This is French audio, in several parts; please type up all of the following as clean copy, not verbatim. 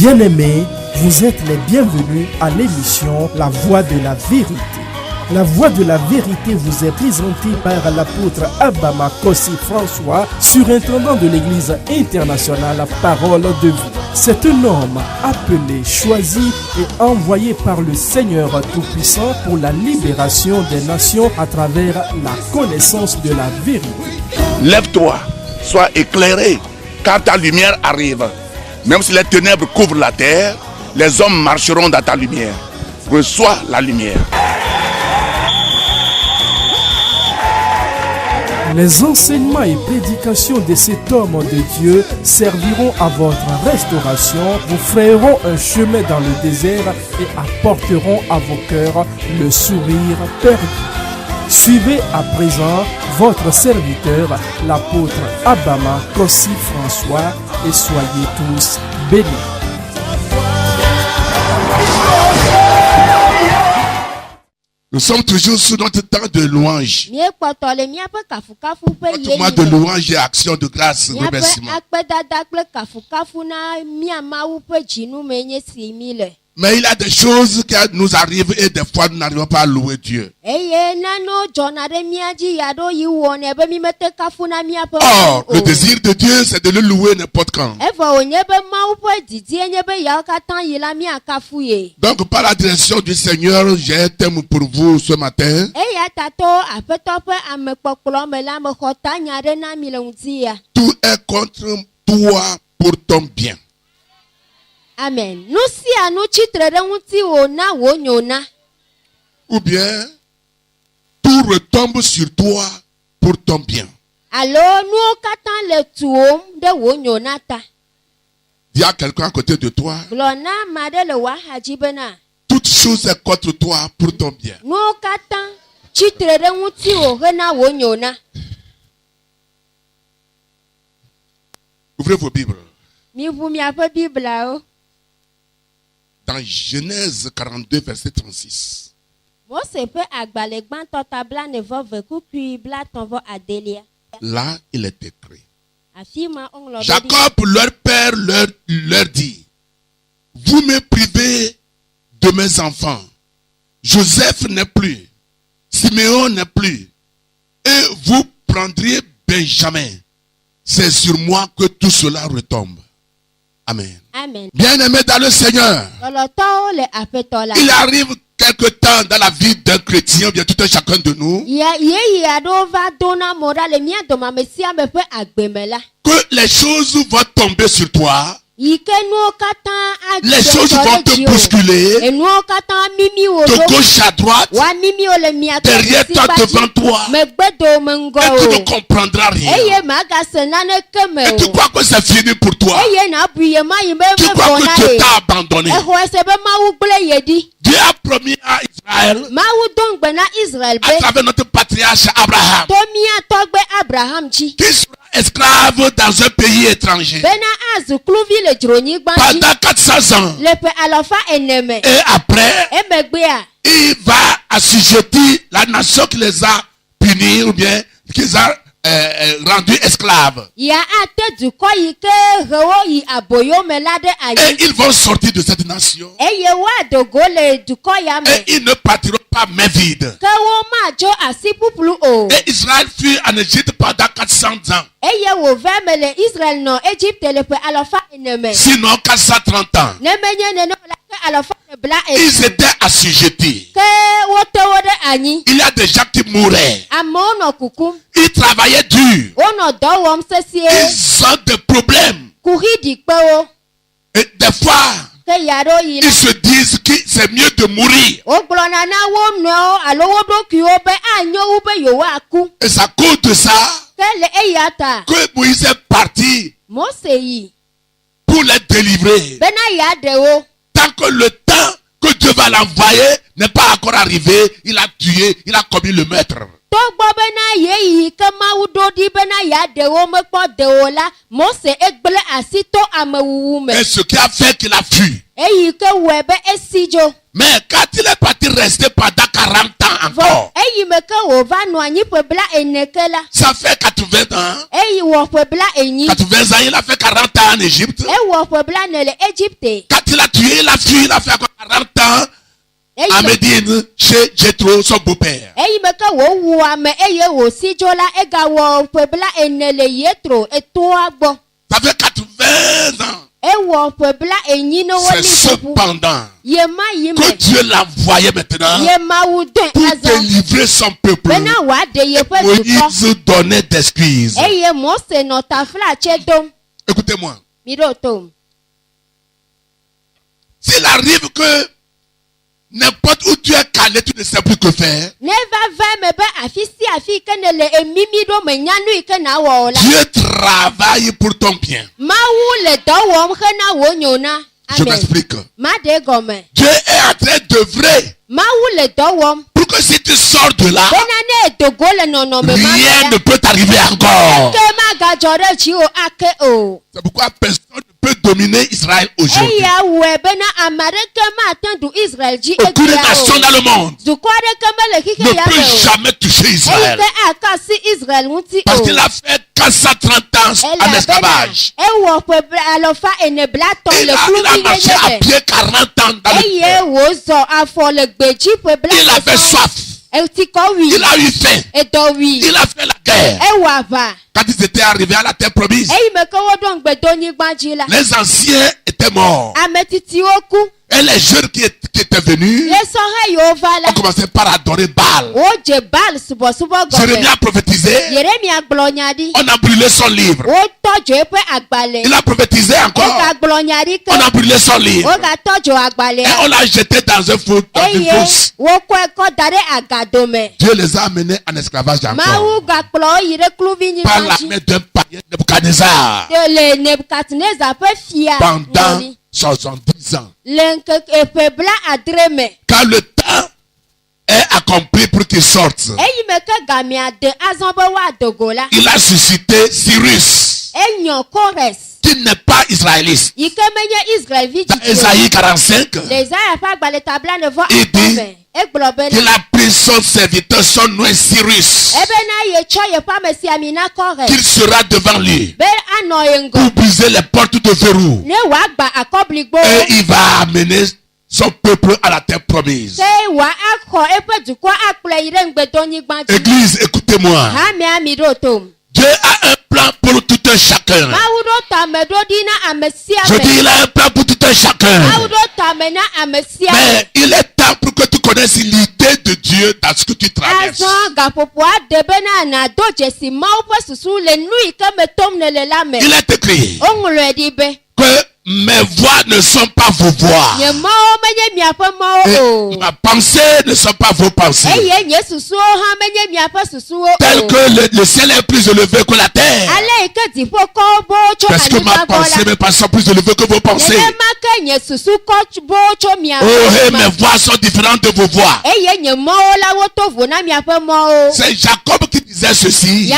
Bien-aimés, vous êtes les bienvenus à l'émission La Voix de la Vérité. La Voix de la Vérité vous est présentée par l'apôtre Abama Kossi François, surintendant de l'Église internationale Parole de Vie. C'est un homme appelé, choisi et envoyé par le Seigneur Tout-Puissant pour la libération des nations à travers la connaissance de la vérité. Lève-toi, sois éclairé, car ta lumière arrive. Même si les ténèbres couvrent la terre, les hommes marcheront dans ta lumière. Reçois la lumière. Les enseignements et prédications de cet homme de Dieu serviront à votre restauration, vous frayeront un chemin dans le désert et apporteront à vos cœurs le sourire perdu. Suivez à présent votre serviteur, l'apôtre Abama Kossi François, et soyez tous bénis. Nous sommes toujours sous notre temps de louange. Notre mois de louange et action de grâce, remerciement. Mais il y a des choses qui nous arrivent et des fois nous n'arrivons pas à louer Dieu. Or, le désir de Dieu, c'est de le louer n'importe quand. Donc, par la direction du Seigneur, j'ai un thème pour vous ce matin. Tout est contre toi pour ton bien. Amen. Ou bien, tout retombe sur toi pour ton bien. Dis à quelqu'un à côté de toi, toute chose est contre toi pour ton bien. Ouvrez vos Bibles. Dans Genèse 42, verset 36. Là, il est écrit. Jacob, leur père, leur dit, vous me privez de mes enfants. Joseph n'est plus. Siméon n'est plus. Et vous prendriez Benjamin. C'est sur moi que tout cela retombe. Amen. Amen. Bien-aimé dans le Seigneur, il arrive quelque temps dans la vie d'un chrétien, bien tout un chacun de nous, que les choses vont tomber sur toi. Les choses vont te bousculer de gauche à droite, derrière toi, devant toi, et tu ne comprendras rien. Et tu crois que c'est fini pour toi. Tu crois que Dieu t'a abandonné. Dieu a promis à Israël, à travers notre patriarche Abraham, qu'il sera esclave dans un pays étranger pendant 400 ans. Et après, il va assujettir la nation qui les a punis ou bien qui les a rendus esclaves. Et ils vont sortir de cette nation. Et ils ne partiront pas main vide. Et Israël fut en Égypte pendant 400 ans. Sinon 430 ans. Ils étaient assujettis. Il y a des gens qui mouraient. Ils travaillaient dur. Ils ont des problèmes. Et des fois, ils se disent que c'est mieux de mourir. Et c'est à cause de ça que Moïse est parti pour les délivrer. Tant que le temps que Dieu va l'envoyer n'est pas encore arrivé, il a tué, il a commis le meurtre. Et ce qui a fait qu'il a fui. Mais quand il est parti rester pendant 40 ans encore, Ça fait 80 ans. 80 ans, il a fait 40 ans en Égypte. Quand il a tué la fille, il a fait 40 ans à Médine, chez Jéthro, son beau-père. Ça fait 80 ans. C'est cependant que Dieu l'a envoyé maintenant pour délivrer son peuple. Moïse donnait des excuses. Écoutez-moi. S'il arrive que n'importe où tu es calé, tu ne sais plus que faire. Dieu travaille pour ton bien. Je m'explique. Dieu est en train d'œuvrer pour que si tu sors de là, rien ne peut t'arriver encore. C'est pourquoi personne ne peut dominer Israël aujourd'hui. Aucune nation dans le monde ne peut jamais toucher Israël. Parce qu'il a fait 430 ans en esclavage. Il a marché à pied 40 ans dans le terre. Il avait soif. Il a eu faim. Il a fait la guerre. Quand ils étaient arrivés à la terre promise, les anciens étaient morts. Et les jeunes qui étaient venus ont commencé par adorer Baal. Jérémie a prophétisé. On a brûlé son livre. Il a prophétisé encore. On a brûlé son livre. Et on l'a jeté dans un four, dans une fosse. Dieu les a amenés en esclavage encore. Par la main d'un païen, Nebuchadnezzar. Pendant 70 ans. Quand le temps est accompli pour qu'il sorte, il a suscité Cyrus, qui n'est pas israélite. Dans Ésaïe 45, il dit qu'il a pris son serviteur, son nom est Cyrus, qu'il sera devant lui pour briser les portes de verrou. Et il va amener son peuple à la terre promise. Église, écoutez-moi. Dieu a un plan pour tout un chacun. Je dis, il a un plan pour tout un chacun. Mais il est temps pour que tu connaisses l'idée de Dieu dans ce que tu traverses. Il est écrit que mes voix ne sont pas vos voix. Et ma pensée ne sont pas vos pensées. Tel que le ciel est plus élevé que la terre. Parce que ma pensée, mes pensées sont plus élevées que vos pensées. Oh, et mes voix sont différentes de vos voix. C'est Jacob qui disait ceci.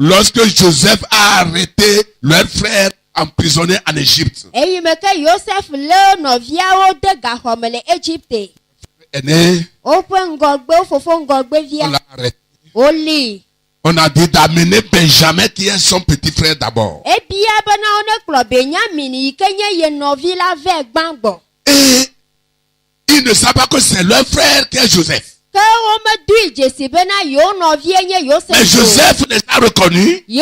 Lorsque Joseph a arrêté leur frère emprisonné en Égypte. Aîné, on l'a arrêté. On a dit d'amener Benjamin qui est son petit frère d'abord. Et ils ne savent pas que c'est leur frère qui est Joseph. Mais Joseph les a reconnus. Et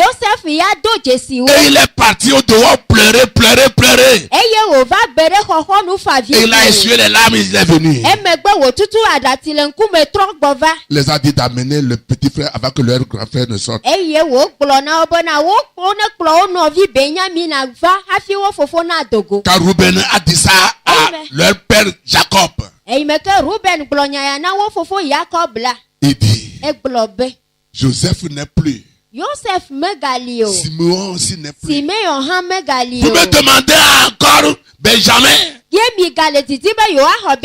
il est parti au dehors pleurer. Et il a essuyé les larmes, il est venu. Il les a dit d'amener le petit frère avant que leur grand frère ne sorte. Quand Ruben a dit ça à leur père Jacob, il dit, Joseph n'est plus. Simeon aussi n'est plus. Vous me demandez encore Benjamin.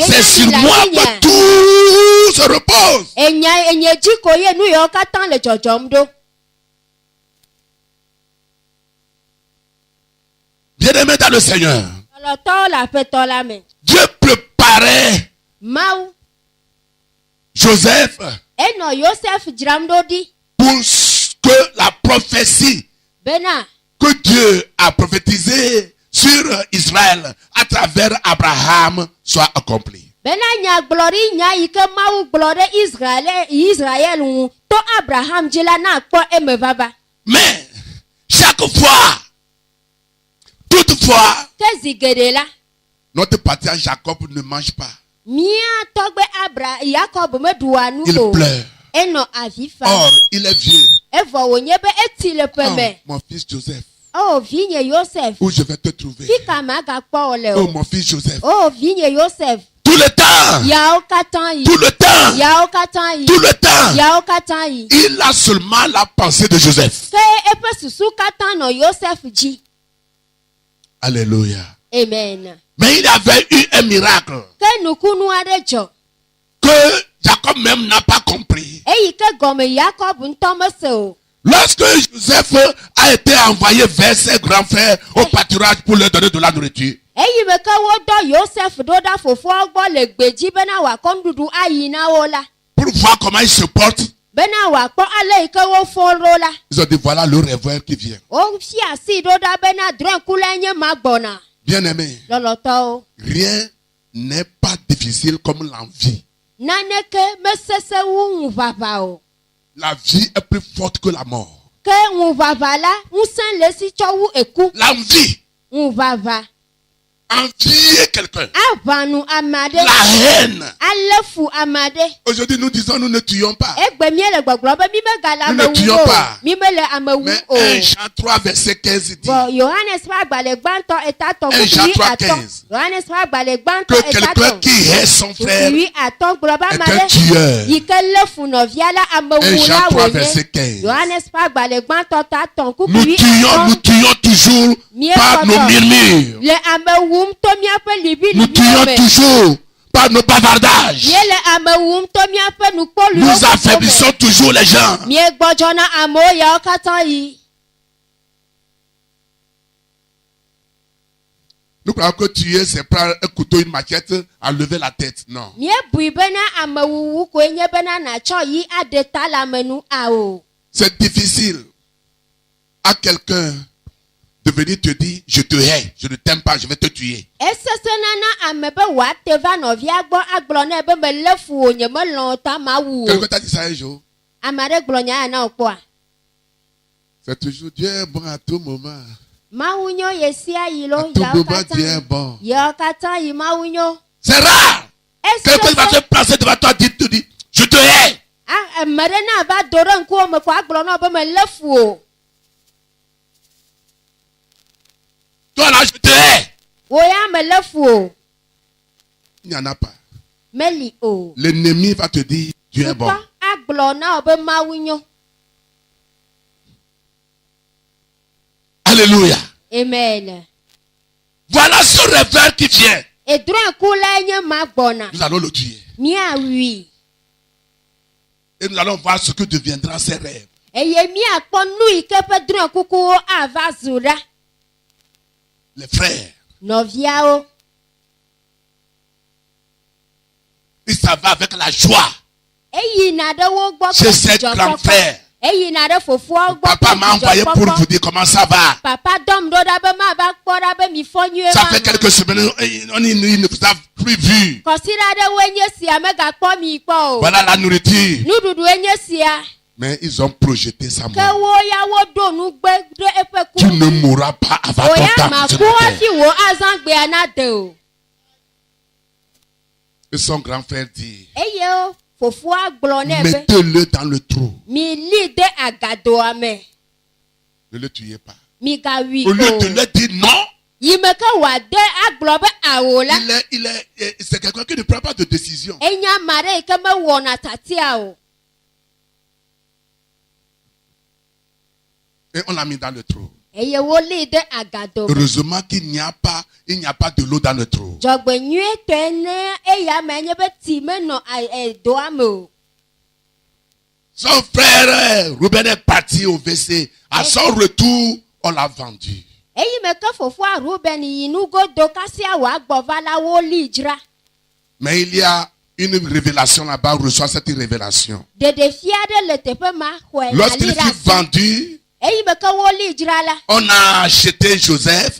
C'est sur moi que tout se repose. Bien-aimé dans le Seigneur, Dieu préparait Joseph pour que la prophétie que Dieu a prophétisée sur Israël à travers Abraham soit accomplie. Mais chaque fois, toutefois, notre patriarche Jacob ne mange pas. Il pleure. Or, il est vieux. Oh, mon fils Joseph. Où je vais te trouver? Oh, mon fils Joseph. Tout le temps. Tout le temps. Tout le temps. Il a seulement la pensée de Joseph. Alléluia. Amen. Mais il avait eu un miracle que Jacob même n'a pas compris. Lorsque Joseph a été envoyé vers ses grands frères au pâturage pour leur donner de la nourriture, pour voir comment il se porte, ils ont dit voilà le rêveur qui vient. Bien aimé, rien n'est pas difficile comme l'envie. La vie est plus forte que la mort. L'envie. Envier quelqu'un. La haine. Aujourd'hui, nous disons nous ne tuons pas. Nous ne tuons pas. Mais 1 Jean 3, verset 15 dit. 1 Jean 3, 15. Que quelqu'un qui hait son frère est un tueur. 1 Jean 3, verset 15. Nous tuons toujours par nos murmures. Nous tuons toujours par nos bavardages. Nous affaiblissons toujours les gens. Nous croyons que tuer, c'est prendre un couteau, une machette, à lever la tête. Non. C'est difficile à quelqu'un de venir te dire, je te hais, je ne t'aime pas, je vais te tuer. Quelqu'un t'a dit ça un jour? C'est toujours Dieu est bon à tout moment. À tout moment, Dieu est bon. C'est rare. Quelqu'un va se placer devant toi et te dire, je te hais. Toi là, je te hais. Il n'y en a pas. L'ennemi va te dire, Dieu est bon. Alléluia. Amen. Voilà ce rêveur qui vient. Nous allons le tuer. Et nous allons voir ce que deviendra ses rêves. Les frères. Il s'en va avec la joie. C'est ses grands frères. Papa m'a envoyé pour vous dire comment ça va. Ça fait quelques semaines, il ne vous a plus vu. Voilà la nourriture. Mais ils ont projeté sa mort. Tu ne mourras pas avant ton temps. Et son grand frère dit, mettez-le dans le trou. Ne le tuez pas. Au lieu de le dire non, c'est quelqu'un qui ne prend pas de décision. Et on l'a mis dans le trou. Heureusement qu'il n'y a pas de l'eau dans le trou. Son frère Ruben est parti au WC. À son retour, on l'a vendu. Mais il y a une révélation là-bas, reçoit cette révélation. Lorsqu'il fut vendu, on a acheté Joseph.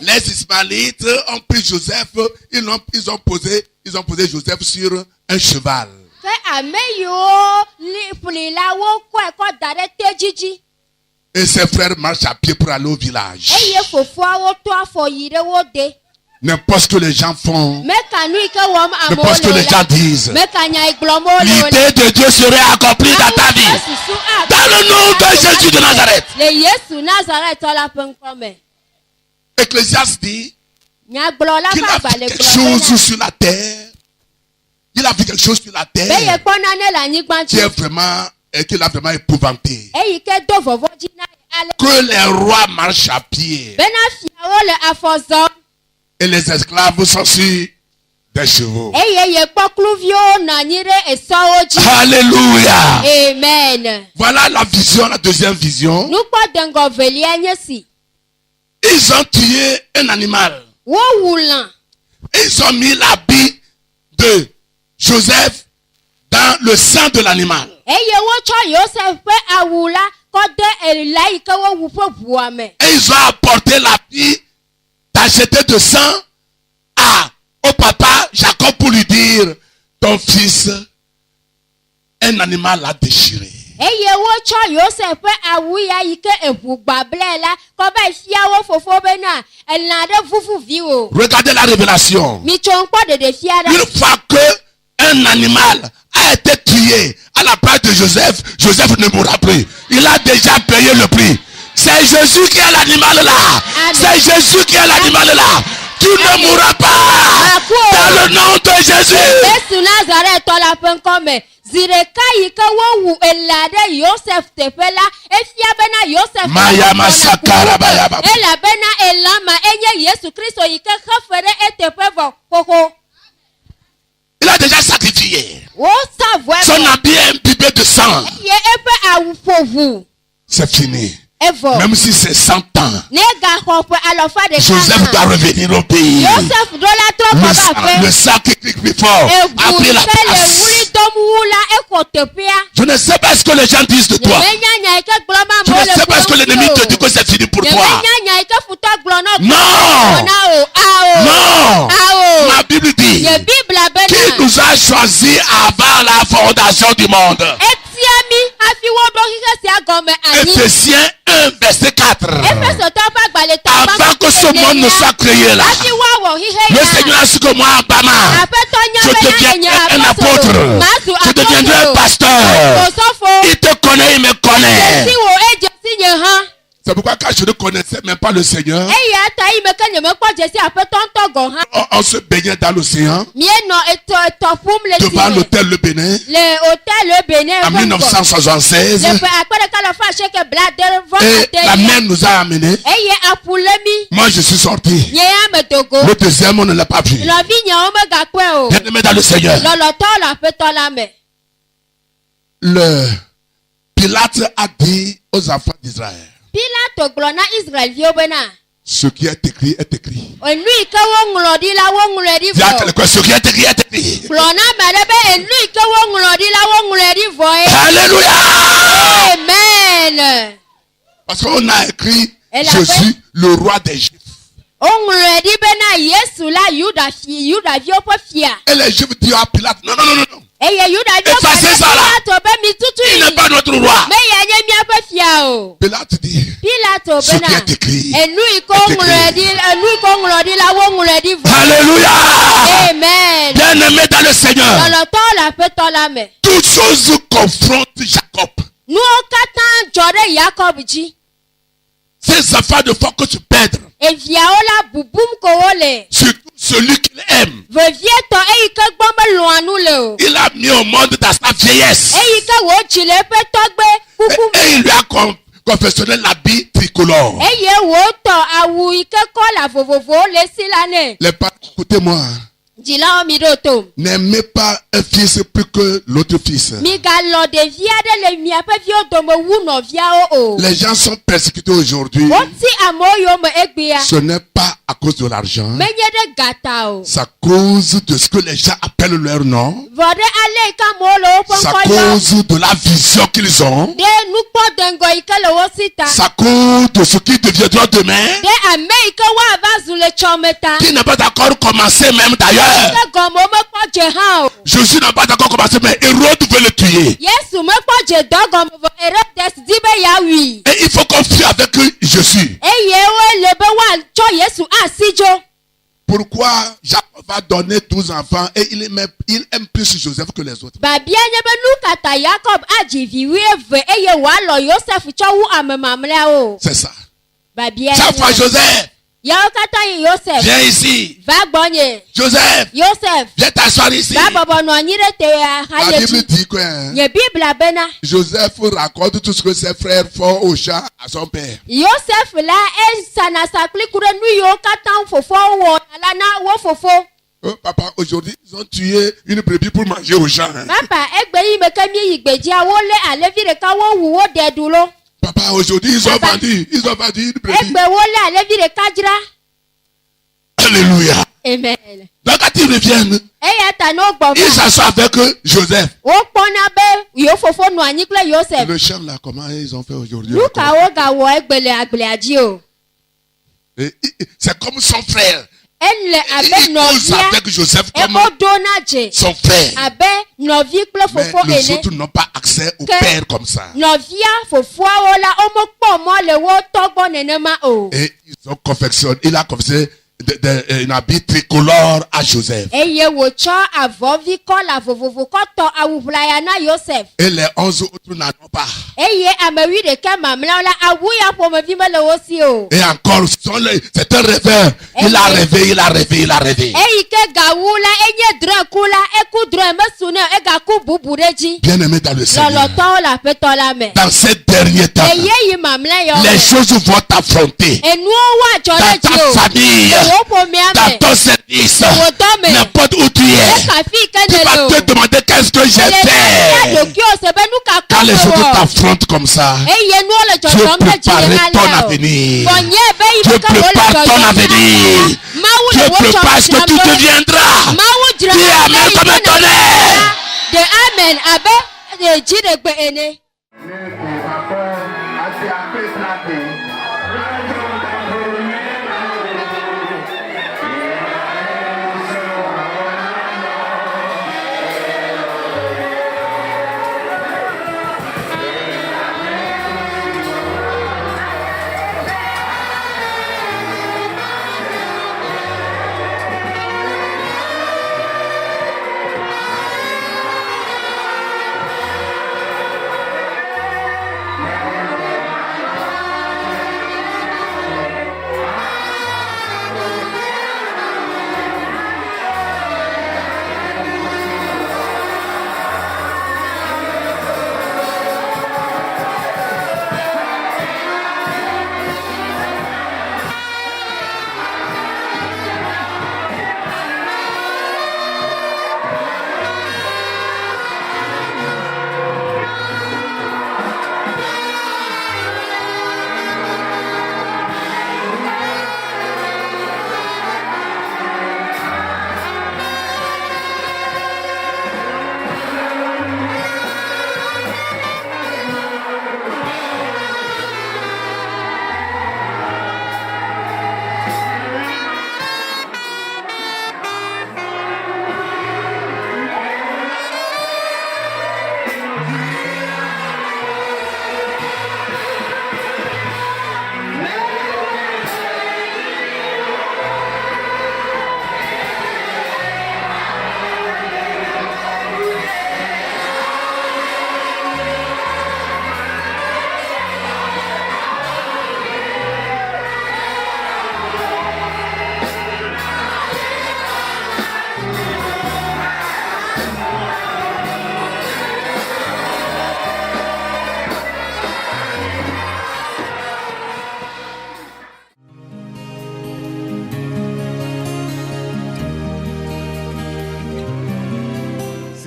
Les Ismaélites ont pris Joseph, ils ont posé Joseph sur un cheval. Et ses frères marchent à pied pour aller au village. N'importe ce que les gens font, n'importe ce que les gens disent, l'idée de Dieu serait accomplie dans ta vie. Dans le nom de Jésus de Nazareth. Ecclésiaste dit qu'il a vu quelque chose sur la terre. Il a vu quelque chose sur la terre qu'il a vraiment épouvanté. Que les rois marchent à pied. Et les esclaves sont sur des chevaux. Alléluia. Amen. Voilà la vision, la deuxième vision. Ils ont tué un animal. Ils ont mis l'habit de Joseph dans le sang de l'animal. Et ils ont apporté l'habit d'acheter de sang au papa Jacob pour lui dire, ton fils, un animal l'a déchiré. Regardez la révélation. Une fois que un animal a été tué à la place de Joseph, Joseph ne mourra plus. Il a déjà payé le prix. C'est Jésus qui est l'animal là. C'est Jésus qui est l'animal là. Tu ne mourras pas. Dans le nom de Jésus. Maya Masakara Bayaba. Il a déjà sacrifié. Son habit est imbibé de sang. C'est fini. Même si c'est 100 ans, Joseph doit revenir au pays. Le sang qui clique plus fort a pris la place. Je ne sais pas ce que les gens disent de toi. Je ne sais pas ce que l'ennemi te dit que c'est fini pour toi. Non. Non. Ma Bible dit qu'il nous a choisis avant la fondation du monde. Ephésiens 1 verset 4. Avant que ce monde ne soit créé là, le Seigneur a su que moi, Abama, je deviendrai un apôtre, je deviendrai un pasteur. Il te connaît, il me connaît. C'est pourquoi quand je ne connaissais même pas le Seigneur, on se baignait dans l'océan devant l'hôtel Le Bénin en 1976 et la mer nous a amenés. Moi je suis sorti. Le deuxième on ne l'a pas vu. Bien-aimé dans le Seigneur, le Pilate a dit aux enfants d'Israël, ce qui est écrit est écrit. Dis à quelqu'un, ce qui est écrit est écrit. Alléluia. Amen. Parce qu'on a écrit Jésus, le roi des Juifs. Et les Juifs disent à Pilate, non, non, non, non. Effacez ça là. Il n'est pas notre roi. Pilate dit, ce qui est écrit. Alléluia. Amen. Bien-aimé dans le Seigneur, toutes choses confrontent Jacob. Ces enfants ne font que se perdre. Surtout celui qu'il aime. Il a mis au monde dans sa vieillesse. Et il lui a confectionné l'habit tricolore. Les parents, écoutez-moi. N'aimez pas un fils plus que l'autre fils. Les gens sont persécutés aujourd'hui. Ce n'est pas à cause de l'argent. C'est à cause de ce que les gens appellent leur nom. C'est à cause de la vision qu'ils ont. C'est à cause de ce qui deviendra demain. Qui n'est pas d'accord commencer même d'ailleurs. Jésus n'a pas d'accord commencer, mais Hérode veut le tuer. Et il faut qu'on fuit avec Jésus. Pourquoi Jacob va donner 12 enfants et il aime plus Joseph que les autres? C'est ça. Chaque fois Joseph, viens ici. Joseph, viens t'asseoir ici. La Bible dit quoi? Joseph raconte tout ce que ses frères font au chat à son père. Oh, papa, aujourd'hui, ils ont tué une brebis pour manger au chat. Hein? Papa, aujourd'hui, ils ont vendu une brebis. Alléluia. Amen. Donc quand ils reviennent, ils s'assoient avec Joseph. Le chant là, comment ils ont fait aujourd'hui? C'est comme son frère. Il cause avec Joseph comme son frère. Mais les autres n'ont pas accès au père comme ça. Et ils ont confectionné, il a confectionné un habit tricolore à Joseph. Et les 11 autres n'en ont pas. Et encore, c'est un rêveur. Il a rêvé. Bien aimé dans le Seigneur. Dans ces derniers temps, les choses vont t'affronter. Dans ta famille, dans ton service, n'importe où tu es, tu vas te demander qu'est-ce que j'ai fait. Quand les autres t'affrontent comme ça, Dieu prépare ton avenir. Dieu prépare ton avenir. Dieu prépare ce que tu deviendras. Dis Amen comme un tonnerre. Amen.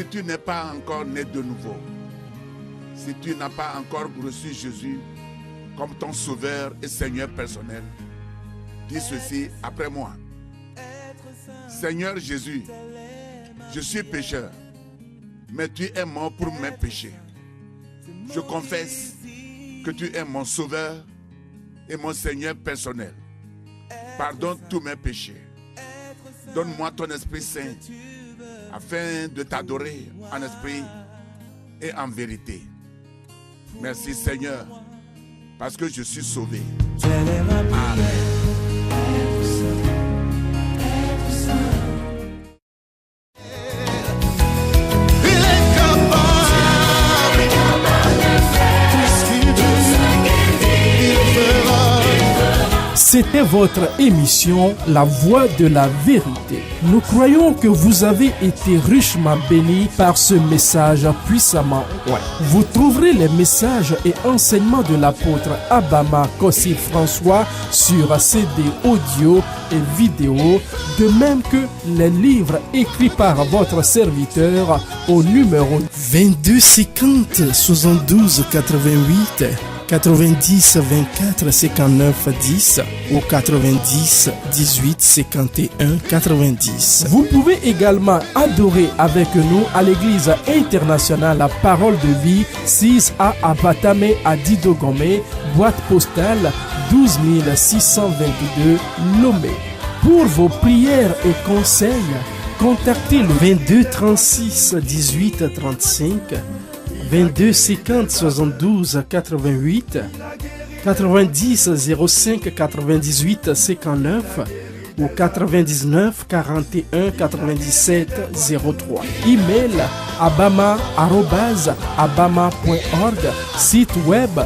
Si tu n'es pas encore né de nouveau, si tu n'as pas encore reçu Jésus comme ton sauveur et Seigneur personnel, dis ceci après moi. Seigneur Jésus, je suis pécheur, mais tu es mort pour mes péchés. Je confesse que tu es mon sauveur et mon Seigneur personnel. Pardonne tous mes péchés. Donne-moi ton Esprit Saint afin de t'adorer en esprit et en vérité. Merci Seigneur, parce que je suis sauvé. Amen. C'était votre émission La Voix de la Vérité. Nous croyons que vous avez été richement bénis par ce message puissamment oint. Vous trouverez les messages et enseignements de l'apôtre Abama Kossi François sur CD audio et vidéo, de même que les livres écrits par votre serviteur au numéro 22 50 72 88 90 24 59 10 ou 90 18 51 90. Vous pouvez également adorer avec nous à l'église internationale La Parole de Vie, 6A à Batame à Didogomé, boîte postale 12 622 Lomé. Pour vos prières et conseils, contactez le 22 36 18 35 22 50 72 88 90 05 98 59 ou 99 41 97 03. Email abama@abama.org, site web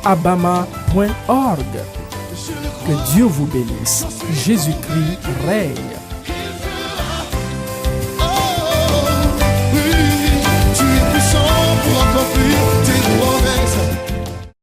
abama.org. Que Dieu vous bénisse. Jésus-Christ règne.